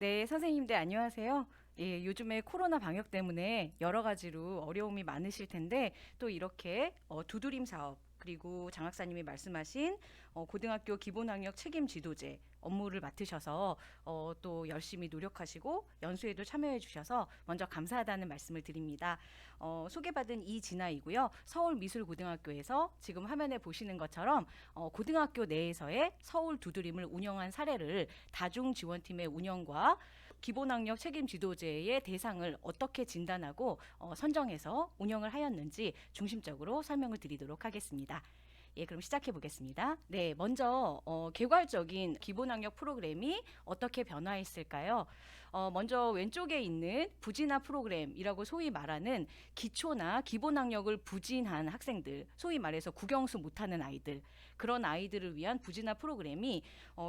네, 선생님들 안녕하세요. 예, 요즘에 코로나 방역 때문에 여러 가지로 어려움이 많으실 텐데 또 이렇게 두드림 사업 그리고 장 학사님이 말씀하신 고등학교 기본학력 책임 지도제 업무를 맡으셔서 또 열심히 노력하시고 연수에도 참여해 주셔서 먼저 감사하다는 말씀을 드립니다. 소개받은 이진아이고요. 서울미술고등학교에서 지금 화면에 보시는 것처럼 고등학교 내에서의 서울 두드림을 운영한 사례를 다중지원팀의 운영과 기본학력 책임 지도제의 대상을 어떻게 진단하고 선정해서 운영을 하였는지 중심적으로 설명을 드리도록 하겠습니다. 예, 그럼 시작해 보겠습니다. 네, 먼저 개괄적인 기본학력 프로그램이 어떻게 변화했을까요? 먼저 왼쪽에 있는 부진화 프로그램이라고 소위 말하는 기초나 기본학력을 부진한 학생들, 소위 말해서 국영수 못하는 아이들, 그런 아이들을 위한 부진화 프로그램이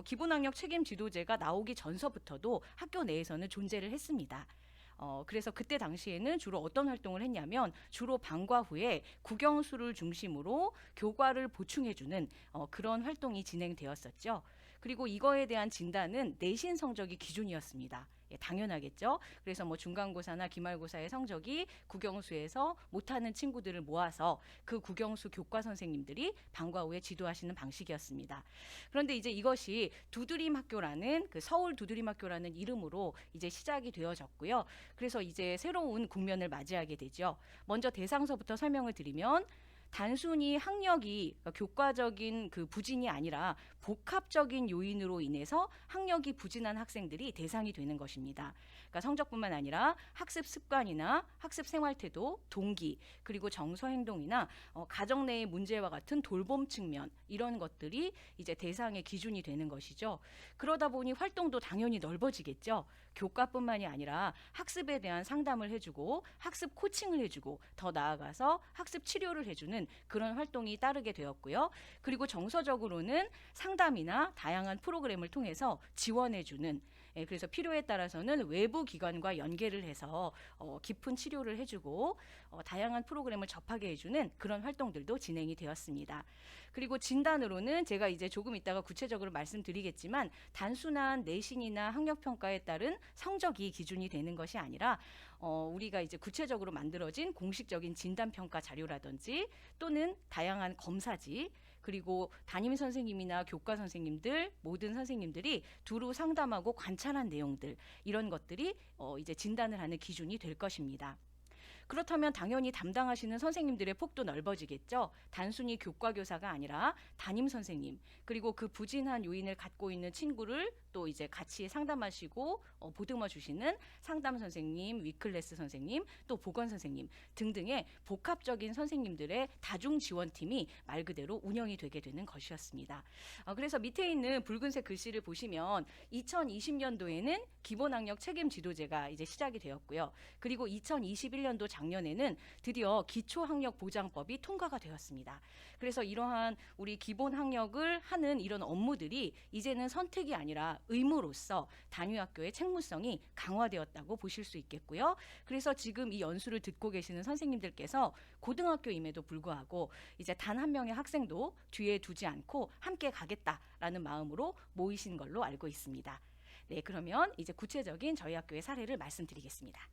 기본학력 책임 지도제가 나오기 전서부터도 학교 내에서는 존재를 했습니다. 그래서 그때 당시에는 주로 어떤 활동을 했냐면 주로 방과 후에 국영수를 중심으로 교과를 보충해주는 그런 활동이 진행되었었죠. 그리고 이거에 대한 진단은 내신 성적이 기준이었습니다. 예, 당연하겠죠. 그래서 뭐 중간고사나 기말고사의 성적이 국영수에서 못하는 친구들을 모아서 그 국영수 교과 선생님들이 방과 후에 지도하시는 방식이었습니다. 그런데 이제 이것이 두드림 학교라는 그 서울 두드림 학교라는 이름으로 이제 시작이 되어졌고요. 그래서 이제 새로운 국면을 맞이하게 되죠. 먼저 대상서부터 설명을 드리면 단순히 학력이 그러니까 교과적인 그 부진이 아니라 복합적인 요인으로 인해서 학력이 부진한 학생들이 대상이 되는 것입니다. 그러니까 성적뿐만 아니라 학습 습관이나 학습 생활 태도, 동기, 그리고 정서 행동이나 가정 내의 문제와 같은 돌봄 측면 이런 것들이 이제 대상의 기준이 되는 것이죠. 그러다 보니 활동도 당연히 넓어지겠죠. 교과뿐만이 아니라 학습에 대한 상담을 해주고 학습 코칭을 해주고 더 나아가서 학습 치료를 해주는 그런 활동이 따르게 되었고요. 그리고 정서적으로는 상담이나 다양한 프로그램을 통해서 지원해주는 그래서 필요에 따라서는 외부 기관과 연계를 해서 깊은 치료를 해주고 다양한 프로그램을 접하게 해주는 그런 활동들도 진행이 되었습니다. 그리고 진단으로는 제가 이제 조금 이따가 구체적으로 말씀드리겠지만 단순한 내신이나 학력평가에 따른 성적이 기준이 되는 것이 아니라 우리가 이제 구체적으로 만들어진 공식적인 진단평가 자료라든지 또는 다양한 검사지 그리고 담임 선생님이나 교과 선생님들 모든 선생님들이 두루 상담하고 관찰한 내용들 이런 것들이 이제 진단을 하는 기준이 될 것입니다. 그렇다면 당연히 담당하시는 선생님들의 폭도 넓어지겠죠. 단순히 교과 교사가 아니라 담임 선생님 그리고 그 부진한 요인을 갖고 있는 친구를 또 이제 같이 상담하시고 보듬어 주시는 상담 선생님, 위클래스 선생님, 또 보건 선생님 등등의 복합적인 선생님들의 다중 지원팀이 말 그대로 운영이 되게 되는 것이었습니다. 그래서 밑에 있는 붉은색 글씨를 보시면 2020년도에는 기본학력 책임 지도제가 이제 시작이 되었고요. 그리고 2021년도 작년에는 드디어 기초학력보장법이 통과가 되었습니다. 그래서 이러한 우리 기본학력을 하는 이런 업무들이 이제는 선택이 아니라 의무로서 단위학교의 책무성이 강화되었다고 보실 수 있겠고요. 그래서 지금 이 연수를 듣고 계시는 선생님들께서 고등학교임에도 불구하고 이제 단 한 명의 학생도 뒤에 두지 않고 함께 가겠다라는 마음으로 모이신 걸로 알고 있습니다. 네, 그러면 이제 구체적인 저희 학교의 사례를 말씀드리겠습니다.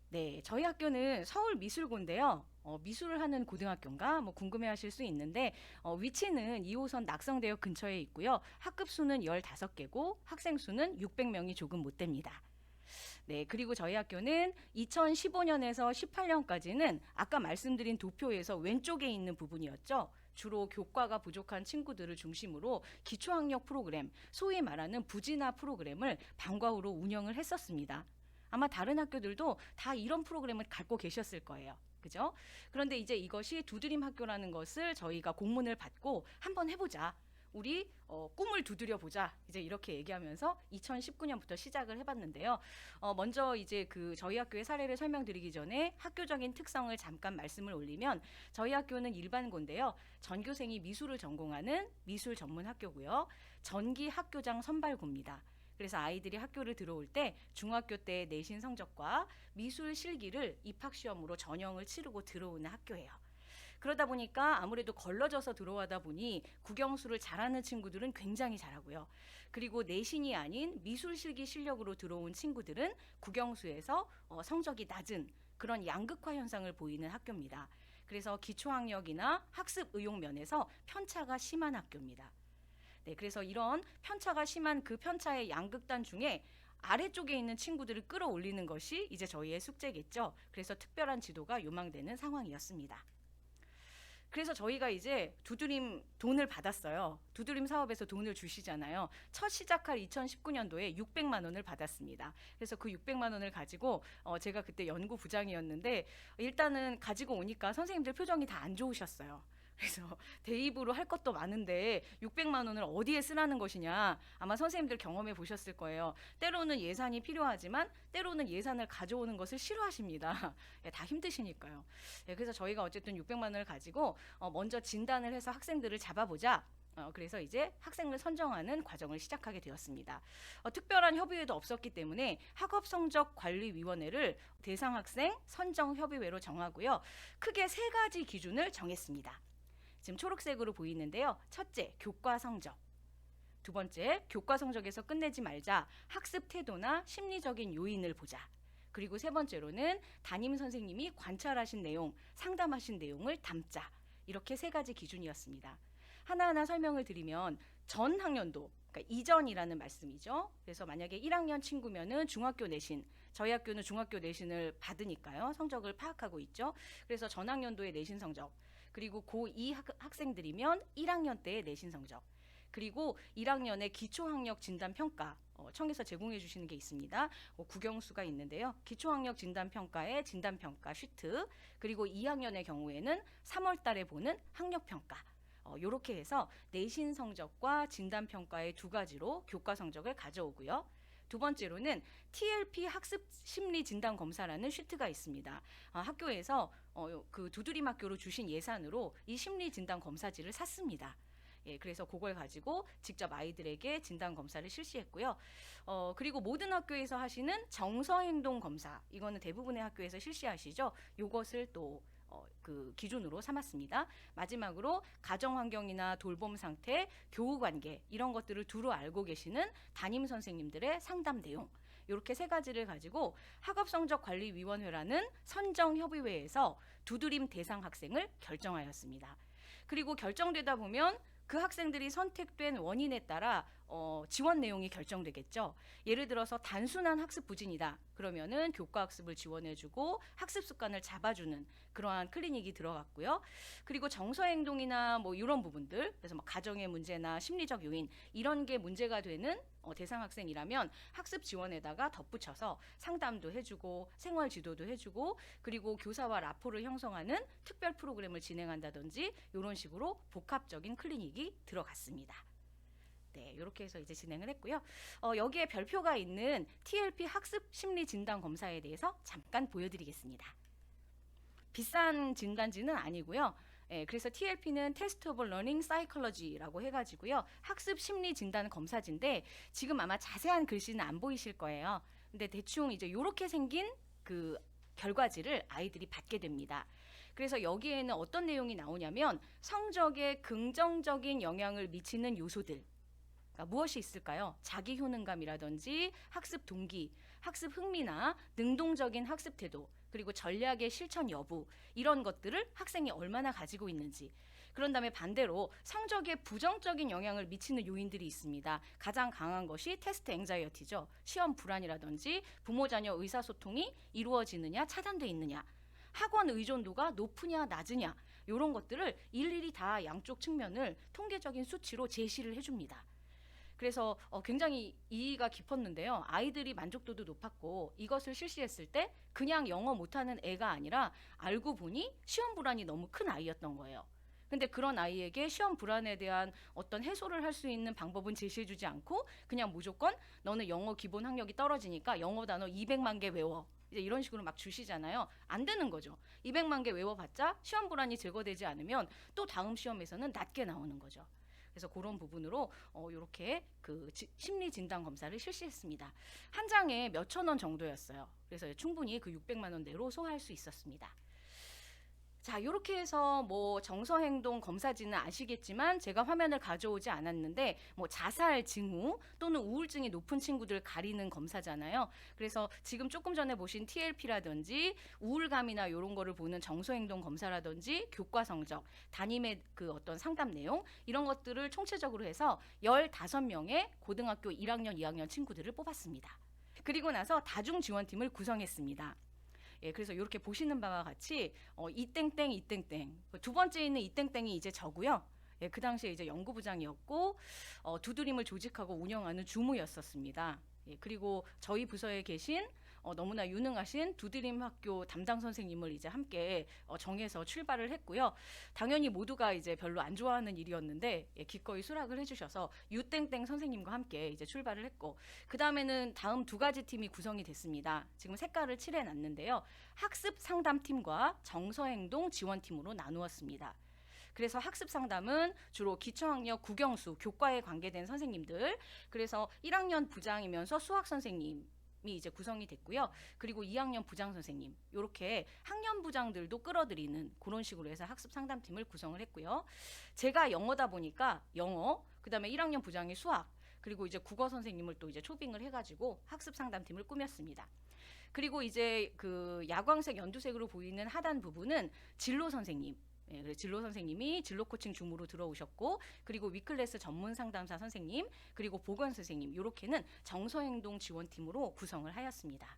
네, 저희 학교는 서울미술고인데요. 미술을 하는 고등학교인가 뭐 궁금해하실 수 있는데 위치는 2호선 낙성대역 근처에 있고요. 학급 수는 15개고 학생 수는 600명이 조금 못 됩니다. 네, 그리고 저희 학교는 2015년에서 18년까지는 아까 말씀드린 도표에서 왼쪽에 있는 부분이었죠. 주로 교과가 부족한 친구들을 중심으로 기초학력 프로그램, 소위 말하는 부진화 프로그램을 방과 후로 운영을 했었습니다. 아마 다른 학교들도 다 이런 프로그램을 갖고 계셨을 거예요. 그죠? 그런데 이제 이것이 두드림 학교라는 것을 저희가 공문을 받고 한번 해보자. 우리 꿈을 두드려 보자. 이제 이렇게 얘기하면서 2019년부터 시작을 해봤는데요. 먼저 이제 그 저희 학교의 사례를 설명드리기 전에 학교적인 특성을 잠깐 말씀을 올리면 저희 학교는 일반고인데요. 전교생이 미술을 전공하는 미술 전문 학교고요. 전기 학교장 선발고입니다. 그래서 아이들이 학교를 들어올 때 중학교 때 내신 성적과 미술 실기를 입학시험으로 전형을 치르고 들어오는 학교예요. 그러다 보니까 아무래도 걸러져서 들어가다 보니 국영수를 잘하는 친구들은 굉장히 잘하고요. 그리고 내신이 아닌 미술실기 실력으로 들어온 친구들은 국영수에서 성적이 낮은 그런 양극화 현상을 보이는 학교입니다. 그래서 기초학력이나 학습 의욕 면에서 편차가 심한 학교입니다. 네, 그래서 이런 편차가 심한 그 편차의 양극단 중에 아래쪽에 있는 친구들을 끌어올리는 것이 이제 저희의 숙제겠죠. 그래서 특별한 지도가 요망되는 상황이었습니다. 그래서 저희가 이제 두드림 돈을 받았어요. 두드림 사업에서 돈을 주시잖아요. 첫 시작할 2019년도에 600만 원을 받았습니다. 그래서 그 600만 원을 가지고 제가 그때 연구부장이었는데 일단은 가지고 오니까 선생님들 표정이 다 안 좋으셨어요. 그래서 대입으로 할 것도 많은데 600만 원을 어디에 쓰라는 것이냐. 아마 선생님들 경험해 보셨을 거예요. 때로는 예산이 필요하지만 때로는 예산을 가져오는 것을 싫어하십니다. 예, 다 힘드시니까요. 예, 그래서 저희가 어쨌든 600만 원을 가지고 먼저 진단을 해서 학생들을 잡아보자. 그래서 이제 학생을 선정하는 과정을 시작하게 되었습니다. 특별한 협의회도 없었기 때문에 학업성적관리위원회를 대상 학생 선정협의회로 정하고요. 크게 3가지 기준을 정했습니다. 지금 초록색으로 보이는데요. 첫째, 교과 성적. 두 번째, 교과 성적에서 끝내지 말자. 학습 태도나 심리적인 요인을 보자. 그리고 세 번째로는 담임 선생님이 관찰하신 내용, 상담하신 내용을 담자. 이렇게 3가지 기준이었습니다. 하나하나 설명을 드리면 전 학년도, 그러니까 이전이라는 말씀이죠. 그래서 만약에 1학년 친구면은 중학교 내신, 저희 학교는 중학교 내신을 받으니까요. 성적을 파악하고 있죠. 그래서 전 학년도의 내신 성적, 그리고 고2 학생들이면 1학년 때의 내신 성적, 그리고 1학년의 기초학력 진단평가, 청에서 제공해 주시는 게 있습니다. 국영수가 있는데요. 기초학력 진단평가의 진단평가 시트, 그리고 2학년의 경우에는 3월 달에 보는 학력평가, 이렇게 해서 내신 성적과 진단평가의 2가지로 교과 성적을 가져오고요. 두 번째로는 TLP 학습 심리 진단 검사라는 시트가 있습니다. 학교에서 그 두드림 학교로 주신 예산으로 이 심리 진단 검사지를 샀습니다. 예, 그래서 그걸 가지고 직접 아이들에게 진단 검사를 실시했고요. 그리고 모든 학교에서 하시는 정서 행동 검사, 이거는 대부분의 학교에서 실시하시죠. 이것을 또 그 기준으로 삼았습니다. 마지막으로 가정 환경이나 돌봄 상태, 교우 관계, 이런 것들을 두루 알고 계시는 담임 선생님들의 상담 내용, 이렇게 3가지를 가지고 학업성적관리위원회라는 선정협의회에서 두드림 대상 학생을 결정하였습니다. 그리고 결정되다 보면 그 학생들이 선택된 원인에 따라 지원 내용이 결정되겠죠. 예를 들어서 단순한 학습 부진이다. 그러면은 교과 학습을 지원해주고 학습 습관을 잡아주는 그러한 클리닉이 들어갔고요. 그리고 정서 행동이나 뭐 이런 부분들, 그래서 뭐 가정의 문제나 심리적 요인, 이런 게 문제가 되는 대상 학생이라면 학습 지원에다가 덧붙여서 상담도 해주고 생활 지도도 해주고, 그리고 교사와 라포를 형성하는 특별 프로그램을 진행한다든지 이런 식으로 복합적인 클리닉이 들어갔습니다. 네, 이렇게 해서 이제 진행을 했고요. 여기에 별표가 있는 TLP 학습 심리 진단 검사에 대해서 잠깐 보여드리겠습니다. 비싼 진단지는 아니고요. 예, 그래서 TLP는 Test of Learning Psychology라고 해가지고요. 학습 심리 진단 검사지인데 지금 아마 자세한 글씨는 안 보이실 거예요. 근데 대충 이제 이렇게 생긴 그 결과지를 아이들이 받게 됩니다. 그래서 여기에는 어떤 내용이 나오냐면 성적에 긍정적인 영향을 미치는 요소들, 그러니까 무엇이 있을까요? 자기 효능감이라든지 학습 동기, 학습 흥미나 능동적인 학습 태도, 그리고 전략의 실천 여부, 이런 것들을 학생이 얼마나 가지고 있는지. 그런 다음에 반대로 성적에 부정적인 영향을 미치는 요인들이 있습니다. 가장 강한 것이 테스트 앵자이어티죠. 시험 불안이라든지 부모 자녀 의사소통이 이루어지느냐 차단돼 있느냐, 학원 의존도가 높으냐 낮으냐, 이런 것들을 일일이 다 양쪽 측면을 통계적인 수치로 제시를 해줍니다. 그래서 굉장히 이의가 깊었는데요. 아이들이 만족도도 높았고 이것을 실시했을 때 그냥 영어 못하는 애가 아니라 알고 보니 시험 불안이 너무 큰 아이였던 거예요. 근데 그런 아이에게 시험 불안에 대한 어떤 해소를 할 수 있는 방법은 제시해주지 않고 그냥 무조건 너는 영어 기본 학력이 떨어지니까 영어 단어 200만 개 외워, 이제 이런 식으로 막 주시잖아요. 안 되는 거죠. 200만 개 외워봤자 시험 불안이 제거되지 않으면 또 다음 시험에서는 낮게 나오는 거죠. 그래서 그런 부분으로 이렇게 그 심리 진단 검사를 실시했습니다. 한 장에 몇천 원 정도였어요. 그래서 충분히 그 600만 원 내로 소화할 수 있었습니다. 자, 이렇게 해서 뭐 정서행동 검사지는 아시겠지만 제가 화면을 가져오지 않았는데 뭐 자살 징후 또는 우울증이 높은 친구들 가리는 검사잖아요. 그래서 지금 조금 전에 보신 TLP라든지 우울감이나 이런 거를 보는 정서행동 검사라든지 교과 성적, 담임의 그 어떤 상담 내용 이런 것들을 총체적으로 해서 15명의 고등학교 1학년, 2학년 친구들을 뽑았습니다. 그리고 나서 다중 지원팀을 구성했습니다. 예, 그래서 이렇게 보시는 바와 같이 이땡땡 이땡땡 두 번째 있는 이땡땡이 이제 저고요. 예, 그 당시에 이제 연구부장이었고 두드림을 조직하고 운영하는 주무였었습니다. 예, 그리고 저희 부서에 계신 너무나 유능하신 두드림 학교 담당 선생님을 이제 함께 정해서 출발을 했고요. 당연히 모두가 이제 별로 안 좋아하는 일이었는데 예, 기꺼이 수락을 해주셔서 유땡땡 선생님과 함께 이제 출발을 했고 그 다음에는 다음 두 가지 팀이 구성이 됐습니다. 지금 색깔을 칠해놨는데요. 학습 상담팀과 정서행동 지원팀으로 나누었습니다. 그래서 학습 상담은 주로 기초학력 국영수 교과에 관계된 선생님들, 그래서 1학년 부장이면서 수학 선생님 이 이제 구성이 됐고요. 그리고 2학년 부장 선생님 이렇게 학년 부장들도 끌어들이는 그런 식으로 해서 학습 상담팀을 구성을 했고요. 제가 영어다 보니까 영어, 그다음에 1학년 부장이 수학, 그리고 이제 국어 선생님을 또 이제 초빙을 해가지고 학습 상담팀을 꾸몄습니다. 그리고 이제 그 야광색 연두색으로 보이는 하단 부분은 진로 선생님. 예, 그래서 진로 선생님이 진로 코칭 줌으로 들어오셨고, 그리고 위클래스 전문 상담사 선생님, 그리고 보건 선생님 이렇게는 정서행동 지원팀으로 구성을 하였습니다.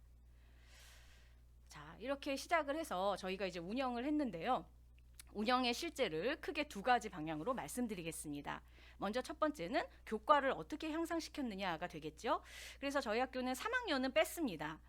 자, 이렇게 시작을 해서 저희가 이제 운영을 했는데요. 운영의 실제를 크게 두 가지 방향으로 말씀드리겠습니다. 먼저 첫 번째는 교과를 어떻게 향상시켰느냐가 되겠죠. 그래서 저희 학교는 3학년은 뺐습니다.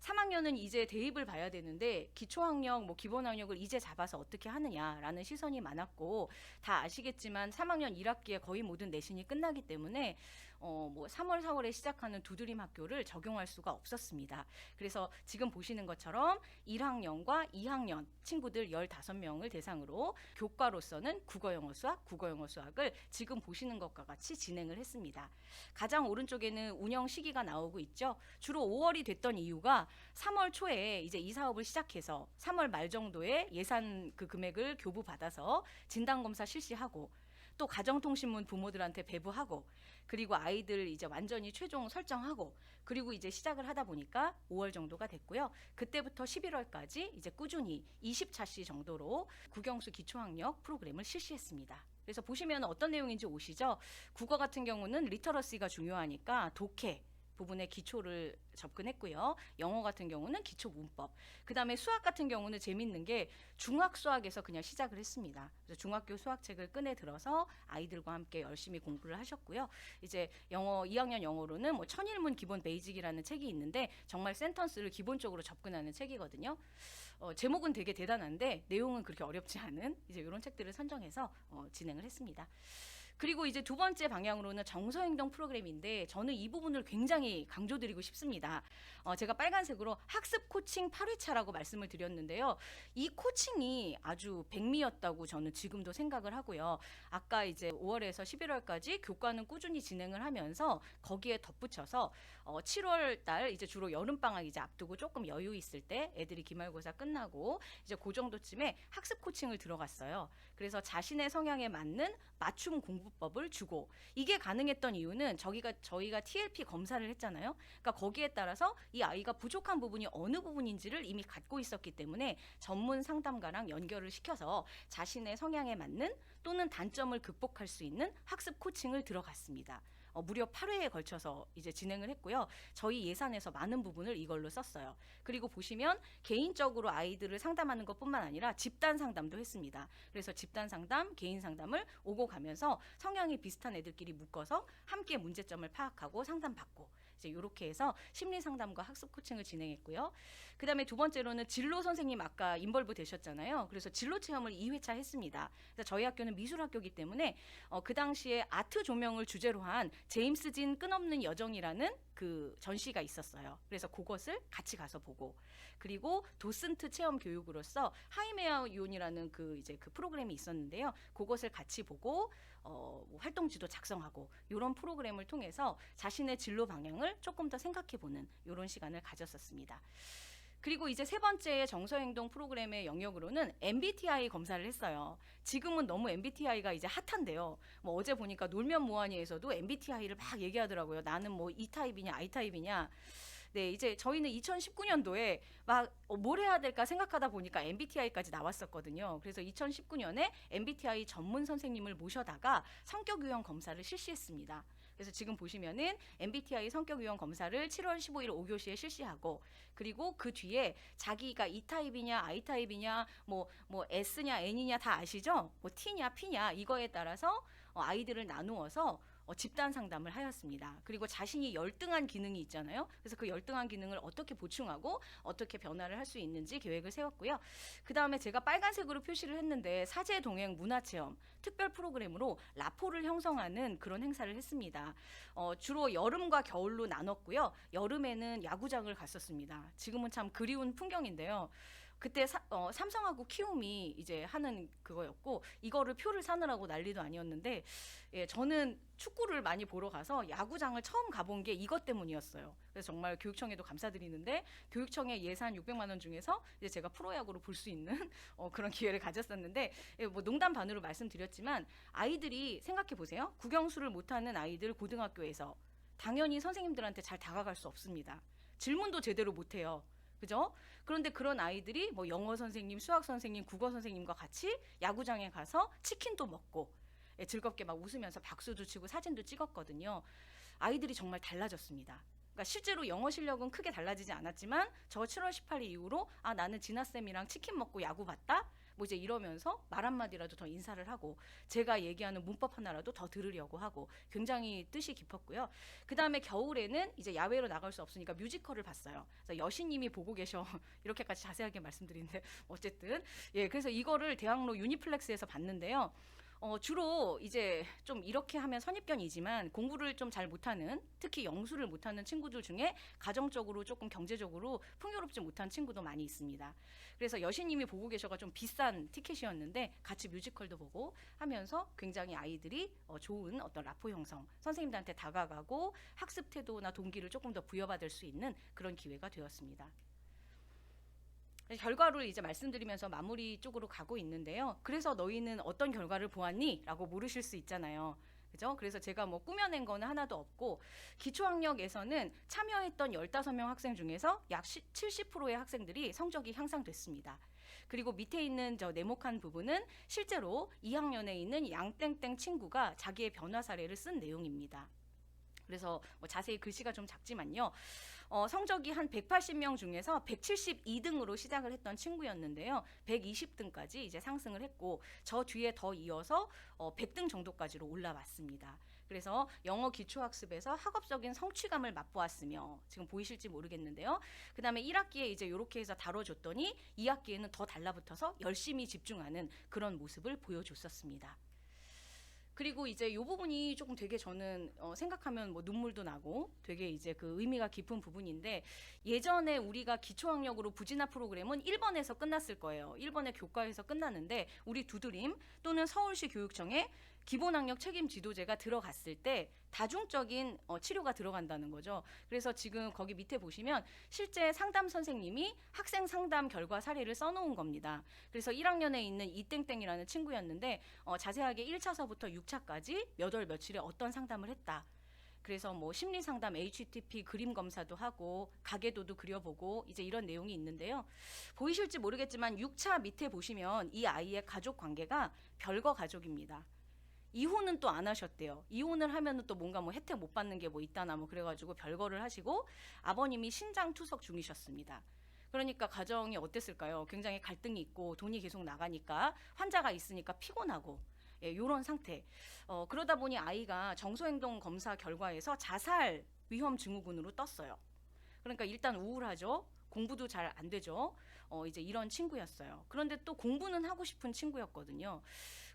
3학년은 이제 대입을 봐야 되는데 기초학력, 뭐 기본학력을 이제 잡아서 어떻게 하느냐라는 시선이 많았고, 다 아시겠지만 3학년 1학기에 거의 모든 내신이 끝나기 때문에 뭐 3월, 4월에 시작하는 두드림 학교를 적용할 수가 없었습니다. 그래서 지금 보시는 것처럼 1학년과 2학년 친구들 15명을 대상으로 교과로서는 국어, 영어, 수학을 지금 보시는 것과 같이 진행을 했습니다. 가장 오른쪽에는 운영 시기가 나오고 있죠. 주로 5월이 됐던 이유가 3월 초에 이제 이 사업을 시작해서 3월 말 정도에 예산 그 금액을 교부받아서 진단검사 실시하고 또 가정통신문 부모들한테 배부하고 그리고 아이들 이제 완전히 최종 설정하고 그리고 이제 시작을 하다 보니까 5월 정도가 됐고요. 그때부터 11월까지 이제 꾸준히 20차시 정도로 국영수 기초학력 프로그램을 실시했습니다. 그래서 보시면 어떤 내용인지 오시죠? 국어 같은 경우는 리터러시가 중요하니까 독해 부분의 기초를 접근했고요. 영어 같은 경우는 기초 문법. 그다음에 수학 같은 경우는 재밌는 게 중학 수학에서 그냥 시작을 했습니다. 그래서 중학교 수학책을 꺼내 들어서 아이들과 함께 열심히 공부를 하셨고요. 이제 영어 2학년 영어로는 뭐 천일문 기본 베이직이라는 책이 있는데 정말 센턴스를 기본적으로 접근하는 책이거든요. 제목은 되게 대단한데 내용은 그렇게 어렵지 않은 이제 이런 책들을 선정해서 진행을 했습니다. 그리고 이제 두 번째 방향으로는 정서행동 프로그램인데 저는 이 부분을 굉장히 강조드리고 싶습니다. 제가 빨간색으로 학습 코칭 8회차라고 말씀을 드렸는데요. 이 코칭이 아주 백미였다고 저는 지금도 생각을 하고요. 아까 이제 5월에서 11월까지 교과는 꾸준히 진행을 하면서 거기에 덧붙여서 7월 달 이제 주로 여름 방학 이제 앞두고 조금 여유 있을 때 애들이 기말고사 끝나고 이제 그 정도쯤에 학습 코칭을 들어갔어요. 그래서 자신의 성향에 맞는 맞춤 공부법을 주고 이게 가능했던 이유는 저희가 TLP 검사를 했잖아요. 그러니까 거기에 따라서 이 아이가 부족한 부분이 어느 부분인지를 이미 갖고 있었기 때문에 전문 상담가랑 연결을 시켜서 자신의 성향에 맞는 또는 단점을 극복할 수 있는 학습 코칭을 들어갔습니다. 무려 8회에 걸쳐서 이제 진행을 했고요. 저희 예산에서 많은 부분을 이걸로 썼어요. 그리고 보시면 개인적으로 아이들을 상담하는 것뿐만 아니라 집단 상담도 했습니다. 그래서 집단 상담, 개인 상담을 오고 가면서 성향이 비슷한 애들끼리 묶어서 함께 문제점을 파악하고 상담받고 이제 이렇게 해서 심리 상담과 학습 코칭을 진행했고요. 그다음에 두 번째로는 진로 선생님 아까 인벌브 되셨잖아요. 그래서 진로 체험을 2회차 했습니다. 그래서 저희 학교는 미술학교이기 때문에 그 당시에 아트 조명을 주제로 한 제임스 진 끝없는 여정이라는 그 전시가 있었어요. 그래서 그것을 같이 가서 보고 그리고 도슨트 체험 교육으로서 하이메어 유온이라는 그 이제 그 프로그램이 있었는데요. 그것을 같이 보고 활동지도 작성하고 이런 프로그램을 통해서 자신의 진로 방향을 조금 더 생각해보는 이런 시간을 가졌었습니다. 그리고 이제 세 번째 정서행동 프로그램의 영역으로는 MBTI 검사를 했어요. 지금은 너무 MBTI가 이제 핫한데요. 뭐 어제 보니까 놀면 뭐하니에서도 MBTI를 막 얘기하더라고요. 나는 뭐 E 타입이냐, I 타입이냐. 네, 이제 저희는 2019년도에 막 뭘 해야 될까 생각하다 보니까 MBTI까지 나왔었거든요. 그래서 2019년에 MBTI 전문 선생님을 모셔다가 성격 유형 검사를 실시했습니다. 그래서 지금 보시면은 MBTI 성격 유형 검사를 7월 15일 5교시에 실시하고, 그리고 그 뒤에 자기가 E 타입이냐 I 타입이냐 뭐 S냐 N이냐 다 아시죠? 뭐 T냐 P냐 이거에 따라서 아이들을 나누어서 집단 상담을 하였습니다. 그리고 자신이 열등한 기능이 있잖아요. 그래서 그 열등한 기능을 어떻게 보충하고 어떻게 변화를 할 수 있는지 계획을 세웠고요. 그 다음에 제가 빨간색으로 표시를 했는데 사제 동행 문화체험 특별 프로그램으로 라포를 형성하는 그런 행사를 했습니다. 주로 여름과 겨울로 나눴고요. 여름에는 야구장을 갔었습니다. 지금은 참 그리운 풍경인데요. 그때 삼성하고 키움이 이제 하는 그거였고, 이거를 표를 사느라고 난리도 아니었는데, 예, 저는 축구를 많이 보러 가서 야구장을 처음 가본 게 이것 때문이었어요. 그래서 정말 교육청에도 감사드리는데, 교육청의 예산 600만 원 중에서 이제 제가 프로야구를 볼 수 있는 그런 기회를 가졌었는데, 예, 뭐 농담 반으로 말씀드렸지만 아이들이 생각해 보세요. 국영수를 못하는 아이들 고등학교에서 당연히 선생님들한테 잘 다가갈 수 없습니다. 질문도 제대로 못해요. 그죠? 그런데 그런 아이들이 뭐 영어 선생님, 수학 선생님, 국어 선생님과 같이 야구장에 가서 치킨도 먹고, 예, 즐겁게 막 웃으면서 박수도 치고 사진도 찍었거든요. 아이들이 정말 달라졌습니다. 그러니까 실제로 영어 실력은 크게 달라지지 않았지만 저 7월 18일 이후로 나는 진아쌤이랑 치킨 먹고 야구 봤다? 뭐 이제 이러면서 말 한마디라도 더 인사를 하고 제가 얘기하는 문법 하나라도 더 들으려고 하고 굉장히 뜻이 깊었고요. 그 다음에 겨울에는 이제 야외로 나갈 수 없으니까 뮤지컬을 봤어요. 그래서 여신님이 보고 계셔 이렇게까지 자세하게 말씀드리는데 어쨌든 예, 그래서 이거를 대학로 유니플렉스에서 봤는데요. 주로 이제 좀 이렇게 하면 선입견이지만 공부를 좀 잘 못하는, 특히 영수를 못하는 친구들 중에 가정적으로 조금 경제적으로 풍요롭지 못한 친구도 많이 있습니다. 그래서 여신님이 보고 계셔가 좀 비싼 티켓이었는데 같이 뮤지컬도 보고 하면서 굉장히 아이들이 좋은 어떤 라포 형성, 선생님들한테 다가가고 학습 태도나 동기를 조금 더 부여받을 수 있는 그런 기회가 되었습니다. 결과를 이제 말씀드리면서 마무리 쪽으로 가고 있는데요. 그래서 너희는 어떤 결과를 보았니? 라고 물으실 수 있잖아요. 그죠? 그래서 제가 뭐 꾸며낸 거는 하나도 없고, 기초학력에서는 참여했던 15명 학생 중에서 약 70%의 학생들이 성적이 향상됐습니다. 그리고 밑에 있는 저 네모칸 부분은 실제로 2학년에 있는 양땡땡 친구가 자기의 변화 사례를 쓴 내용입니다. 그래서 뭐 자세히 글씨가 좀 작지만요. 성적이 한 180명 중에서 172등으로 시작을 했던 친구였는데요. 120등까지 이제 상승을 했고, 저 뒤에 더 이어서 100등 정도까지로 올라왔습니다. 그래서 영어 기초학습에서 학업적인 성취감을 맛보았으며, 지금 보이실지 모르겠는데요. 그 다음에 1학기에 이제 이렇게 해서 다뤄줬더니 2학기에는 더 달라붙어서 열심히 집중하는 그런 모습을 보여줬었습니다. 그리고 이제 이 부분이 조금 되게 저는 생각하면 뭐 눈물도 나고 되게 이제 그 의미가 깊은 부분인데, 예전에 우리가 기초학력으로 부진학 프로그램은 1번에서 끝났을 거예요. 1번의 교과에서 끝났는데 우리 두드림 또는 서울시 교육청에 기본학력 책임 지도제가 들어갔을 때 다중적인 치료가 들어간다는 거죠. 그래서 지금 거기 밑에 보시면 실제 상담 선생님이 학생 상담 결과 사례를 써놓은 겁니다. 그래서 1학년에 있는 이땡땡이라는 친구였는데 자세하게 1차서부터 6차까지 몇 월 며칠에 어떤 상담을 했다. 그래서 뭐 심리 상담 HTP 그림 검사도 하고 가계도도 그려보고 이제 이런 내용이 있는데요. 보이실지 모르겠지만 6차 밑에 보시면 이 아이의 가족 관계가 별거 가족입니다. 이혼은 또 안 하셨대요. 이혼을 하면은 또 뭔가 뭐 혜택 못 받는 게 뭐 있다나 뭐 그래가지고 별거를 하시고 아버님이 신장 투석 중이셨습니다. 그러니까 가정이 어땠을까요? 굉장히 갈등이 있고 돈이 계속 나가니까 환자가 있으니까 피곤하고 이런 상태. 그러다 보니 아이가 정서행동 검사 결과에서 자살 위험 증후군으로 떴어요. 그러니까 일단 우울하죠. 공부도 잘 안 되죠. 이제 이런 친구였어요. 그런데 또 공부는 하고 싶은 친구였거든요.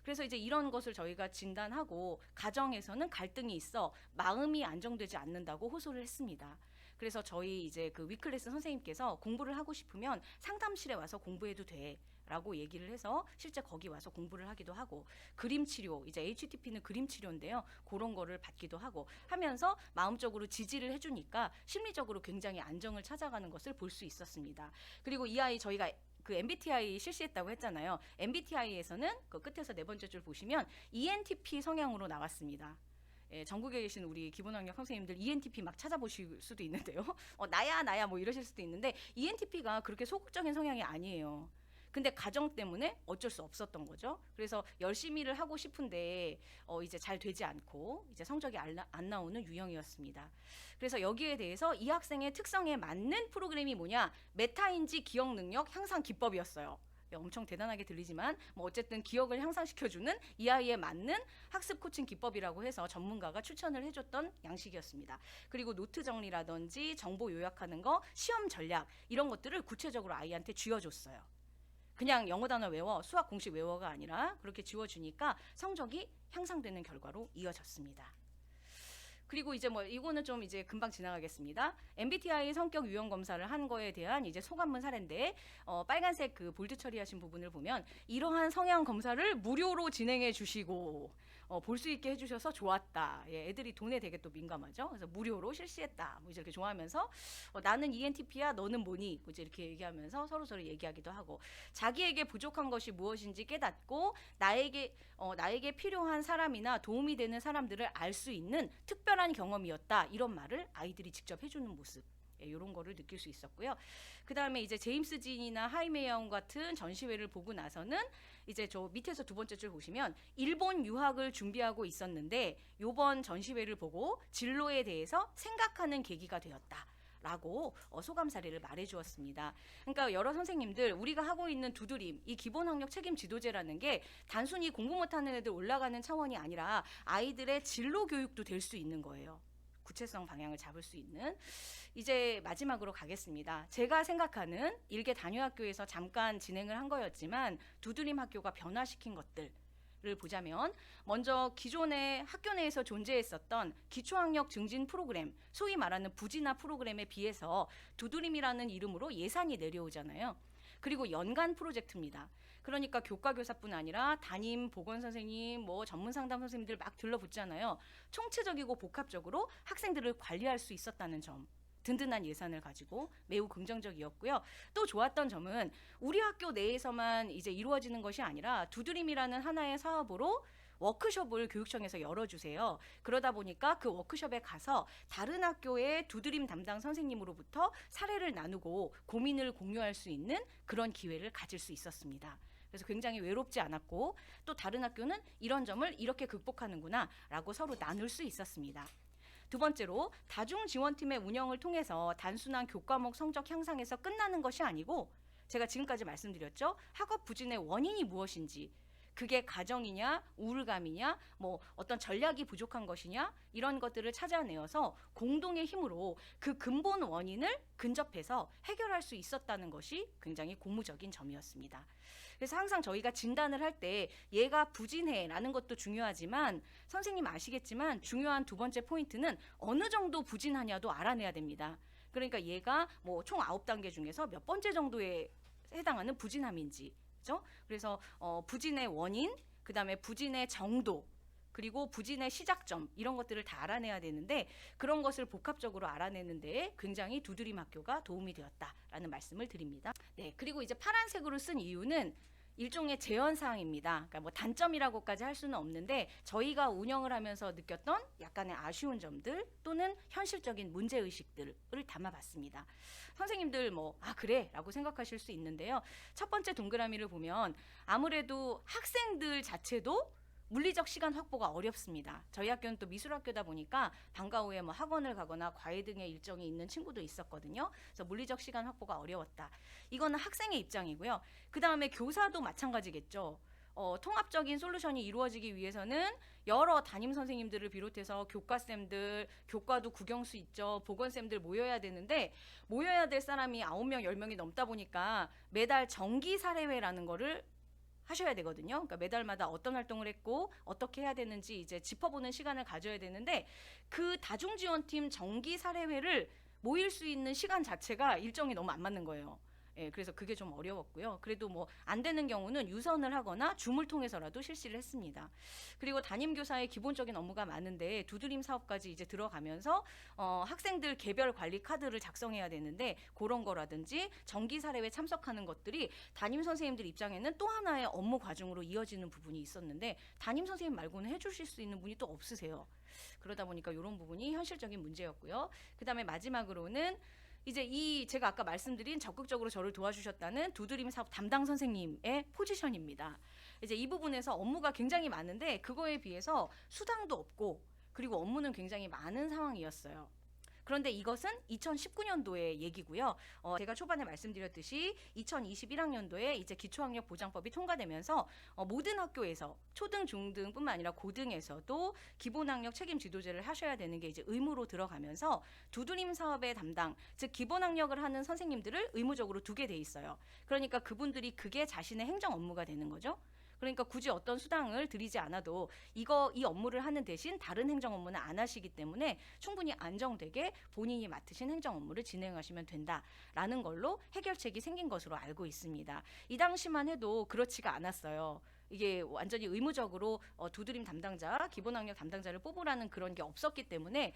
그래서 이제 이런 것을 저희가 진단하고 가정에서는 갈등이 있어 마음이 안정되지 않는다고 호소를 했습니다. 그래서 저희 이제 그 위클래스 선생님께서 공부를 하고 싶으면 상담실에 와서 공부해도 돼 라고 얘기를 해서 실제 거기 와서 공부를 하기도 하고, 그림 치료, 이제 HTP는 그림 치료인데요. 그런 거를 받기도 하고 하면서 마음적으로 지지를 해주니까 심리적으로 굉장히 안정을 찾아가는 것을 볼 수 있었습니다. 그리고 이 아이 저희가 그 MBTI 실시했다고 했잖아요. MBTI에서는 그 끝에서 네 번째 줄 보시면 ENTP 성향으로 나왔습니다. 예, 전국에 계신 우리 기본학력 선생님들 ENTP 막 찾아보실 수도 있는데요. 나야 뭐 이러실 수도 있는데 ENTP가 그렇게 소극적인 성향이 아니에요. 근데 가정 때문에 어쩔 수 없었던 거죠. 그래서 열심히 일을 하고 싶은데 이제 잘 되지 않고 이제 성적이 안 나오는 유형이었습니다. 그래서 여기에 대해서 이 학생의 특성에 맞는 프로그램이 뭐냐? 메타인지 기억 능력 향상 기법이었어요. 엄청 대단하게 들리지만 뭐 어쨌든 기억을 향상시켜주는 이 아이에 맞는 학습 코칭 기법이라고 해서 전문가가 추천을 해줬던 양식이었습니다. 그리고 노트 정리라든지 정보 요약하는 거, 시험 전략 이런 것들을 구체적으로 아이한테 쥐어줬어요. 그냥 영어 단어 외워, 수학 공식 외워가 아니라 그렇게 지워주니까 성적이 향상되는 결과로 이어졌습니다. 그리고 이제 뭐 이거는 좀 이제 금방 지나가겠습니다. MBTI 성격 유형 검사를 한 거에 대한 이제 소감문 사례인데 빨간색 그 볼드 처리하신 부분을 보면 이러한 성향 검사를 무료로 진행해 주시고 볼 수 있게 해주셔서 좋았다. 예, 애들이 돈에 되게 또 민감하죠. 그래서 무료로 실시했다. 뭐 이렇게 좋아하면서 나는 ENTP야, 너는 뭐니? 이제 이렇게 얘기하면서 서로 얘기하기도 하고 자기에게 부족한 것이 무엇인지 깨닫고 나에게 필요한 사람이나 도움이 되는 사람들을 알 수 있는 특별한 경험이었다. 이런 말을 아이들이 직접 해주는 모습. 이런 거를 느낄 수 있었고요. 그 다음에 이제 제임스 진이나 하이메 야옹 같은 전시회를 보고 나서는 이제 저 밑에서 두 번째 줄 보시면 일본 유학을 준비하고 있었는데 요번 전시회를 보고 진로에 대해서 생각하는 계기가 되었다. 라고 소감 사례를 말해 주었습니다. 그러니까 여러 선생님들 우리가 하고 있는 두드림, 이 기본학력 책임 지도제라는 게 단순히 공부 못하는 애들 올라가는 차원이 아니라 아이들의 진로 교육도 될 수 있는 거예요. 구체성 방향을 잡을 수 있는. 이제 마지막으로 가겠습니다. 제가 생각하는 일개 단위학교에서 잠깐 진행을 한 거였지만 두드림 학교가 변화시킨 것들 를 보자면 먼저 기존의 학교 내에서 존재했었던 기초학력 증진 프로그램, 소위 말하는 부진화 프로그램에 비해서 두드림이라는 이름으로 예산이 내려오잖아요. 그리고 연간 프로젝트입니다. 그러니까 교과교사뿐 아니라 담임 보건선생님, 뭐 전문상담 선생님들 막 들러붙잖아요. 총체적이고 복합적으로 학생들을 관리할 수 있었다는 점. 든든한 예산을 가지고 매우 긍정적이었고요. 또 좋았던 점은 우리 학교 내에서만 이제 이루어지는 것이 아니라 두드림이라는 하나의 사업으로 워크숍을 교육청에서 열어주세요. 그러다 보니까 그 워크숍에 가서 다른 학교의 두드림 담당 선생님으로부터 사례를 나누고 고민을 공유할 수 있는 그런 기회를 가질 수 있었습니다. 그래서 굉장히 외롭지 않았고 또 다른 학교는 이런 점을 이렇게 극복하는구나 라고 서로 나눌 수 있었습니다. 두 번째로 다중지원팀의 운영을 통해서 단순한 교과목 성적 향상에서 끝나는 것이 아니고 제가 지금까지 말씀드렸죠. 학업 부진의 원인이 무엇인지 그게 가정이냐 우울감이냐 뭐 어떤 전략이 부족한 것이냐 이런 것들을 찾아내어서 공동의 힘으로 그 근본 원인을 근접해서 해결할 수 있었다는 것이 굉장히 고무적인 점이었습니다. 그래서 항상 저희가 진단을 할 때 얘가 부진해라는 것도 중요하지만 선생님 아시겠지만 중요한 두 번째 포인트는 어느 정도 부진하냐도 알아내야 됩니다. 그러니까 얘가 뭐 총 9단계 중에서 몇 번째 정도에 해당하는 부진함인지 그렇죠? 그래서 부진의 원인, 그다음에 부진의 정도, 그리고 부진의 시작점 이런 것들을 다 알아내야 되는데 그런 것을 복합적으로 알아내는 데에 굉장히 두드림 학교가 도움이 되었다라는 말씀을 드립니다. 네, 그리고 이제 파란색으로 쓴 이유는 일종의 제언 사항입니다. 그러니까 뭐 단점이라고까지 할 수는 없는데 저희가 운영을 하면서 느꼈던 약간의 아쉬운 점들 또는 현실적인 문제 의식들을 담아봤습니다. 선생님들 뭐 그래라고 생각하실 수 있는데요. 첫 번째 동그라미를 보면 아무래도 학생들 자체도 물리적 시간 확보가 어렵습니다. 저희 학교는 또 미술학교다 보니까 방과 후에 뭐 학원을 가거나 과외 등의 일정이 있는 친구도 있었거든요. 그래서 물리적 시간 확보가 어려웠다. 이거는 학생의 입장이고요. 그 다음에 교사도 마찬가지겠죠. 통합적인 솔루션이 이루어지기 위해서는 여러 담임 선생님들을 비롯해서 교과쌤들, 교과도 국영수 있죠. 보건쌤들 모여야 되는데 모여야 될 사람이 9명, 10명이 넘다 보니까 매달 정기 사례회라는 거를 하셔야 되거든요. 그러니까 매달마다 어떤 활동을 했고 어떻게 해야 되는지 이제 짚어보는 시간을 가져야 되는데 그 다중지원팀 정기 사례회를 모일 수 있는 시간 자체가 일정이 너무 안 맞는 거예요. 예, 그래서 그게 좀 어려웠고요. 그래도 뭐 안 되는 경우는 유선을 하거나 줌을 통해서라도 실시를 했습니다. 그리고 담임 교사의 기본적인 업무가 많은데 두드림 사업까지 이제 들어가면서 학생들 개별 관리 카드를 작성해야 되는데 그런 거라든지 정기 사례회 참석하는 것들이 담임 선생님들 입장에는 또 하나의 업무 과중으로 이어지는 부분이 있었는데 담임 선생님 말고는 해주실 수 있는 분이 또 없으세요. 그러다 보니까 이런 부분이 현실적인 문제였고요. 그다음에 마지막으로는 이제 이 제가 아까 말씀드린 적극적으로 저를 도와주셨다는 두드림 사업 담당 선생님의 포지션입니다. 이제 이 부분에서 업무가 굉장히 많은데 그거에 비해서 수당도 없고 그리고 업무는 굉장히 많은 상황이었어요. 그런데 이것은 2019년도의 얘기고요. 제가 초반에 말씀드렸듯이 2021학년도에 이제 기초학력 보장법이 통과되면서 모든 학교에서 초등, 중등뿐만 아니라 고등에서도 기본학력 책임 지도제를 하셔야 되는 게 이제 의무로 들어가면서 두드림 사업의 담당, 즉 기본학력을 하는 선생님들을 의무적으로 두게 돼 있어요. 그러니까 그분들이 그게 자신의 행정 업무가 되는 거죠. 그러니까 굳이 어떤 수당을 드리지 않아도 이 업무를 하는 대신 다른 행정 업무는 안 하시기 때문에 충분히 안정되게 본인이 맡으신 행정 업무를 진행하시면 된다라는 걸로 해결책이 생긴 것으로 알고 있습니다. 이 당시만 해도 그렇지가 않았어요. 이게 완전히 의무적으로 두드림 담당자, 기본학력 담당자를 뽑으라는 그런 게 없었기 때문에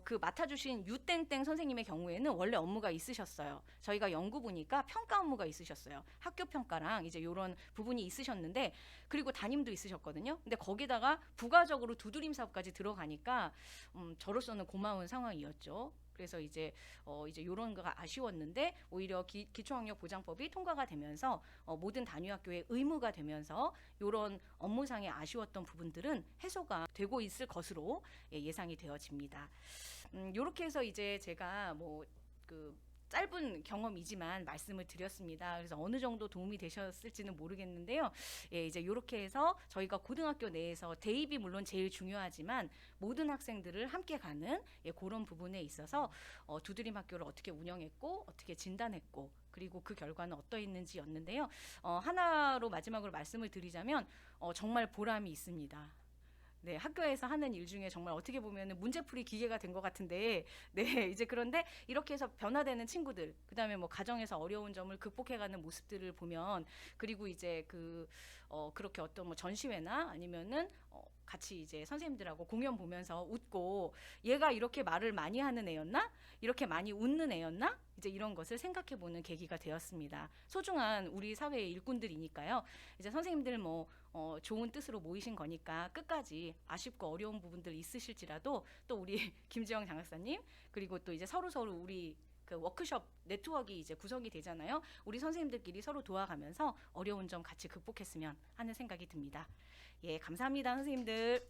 그 맡아주신 유땡땡 선생님의 경우에는 원래 업무가 있으셨어요. 저희가 연구 보니까 평가 업무가 있으셨어요. 학교 평가랑 이제 이런 부분이 있으셨는데 그리고 담임도 있으셨거든요. 근데 거기다가 부가적으로 두드림 사업까지 들어가니까 저로서는 고마운 상황이었죠. 그래서 이제 이런 거가 아쉬웠는데 오히려 기초학력 보장법이 통과가 되면서 모든 단위학교의 의무가 되면서 이런 업무상에 아쉬웠던 부분들은 해소가 되고 있을 것으로 예상이 되어집니다. 이렇게 해서 이제 제가 그 짧은 경험이지만 말씀을 드렸습니다. 그래서 어느 정도 도움이 되셨을지는 모르겠는데요. 예, 이제 이렇게 해서 저희가 고등학교 내에서 대입이 물론 제일 중요하지만 모든 학생들을 함께 가는 그런 부분에 있어서 두드림 학교를 어떻게 운영했고 어떻게 진단했고 그리고 그 결과는 어떠했는지였는데요. 하나로 마지막으로 말씀을 드리자면 정말 보람이 있습니다. 네, 학교에서 하는 일 중에 정말 어떻게 보면 문제풀이 기계가 된 것 같은데, 네, 이제 그런데 이렇게 해서 변화되는 친구들, 그 다음에 가정에서 어려운 점을 극복해가는 모습들을 보면, 그리고 이제 그렇게 어떤 전시회나 아니면은, 같이 이제 선생님들하고 공연 보면서 웃고, 얘가 이렇게 말을 많이 하는 애였나? 이렇게 많이 웃는 애였나? 이제 이런 것을 생각해보는 계기가 되었습니다. 소중한 우리 사회의 일꾼들이니까요. 이제 선생님들 좋은 뜻으로 모이신 거니까 끝까지 아쉽고 어려운 부분들 있으실지라도 또 우리 김지영 장학사님 그리고 또 이제 서로 우리 그 워크숍 네트워크가 이제 구성이 되잖아요. 우리 선생님들끼리 서로 도와가면서 어려운 점 같이 극복했으면 하는 생각이 듭니다. 예, 감사합니다, 선생님들.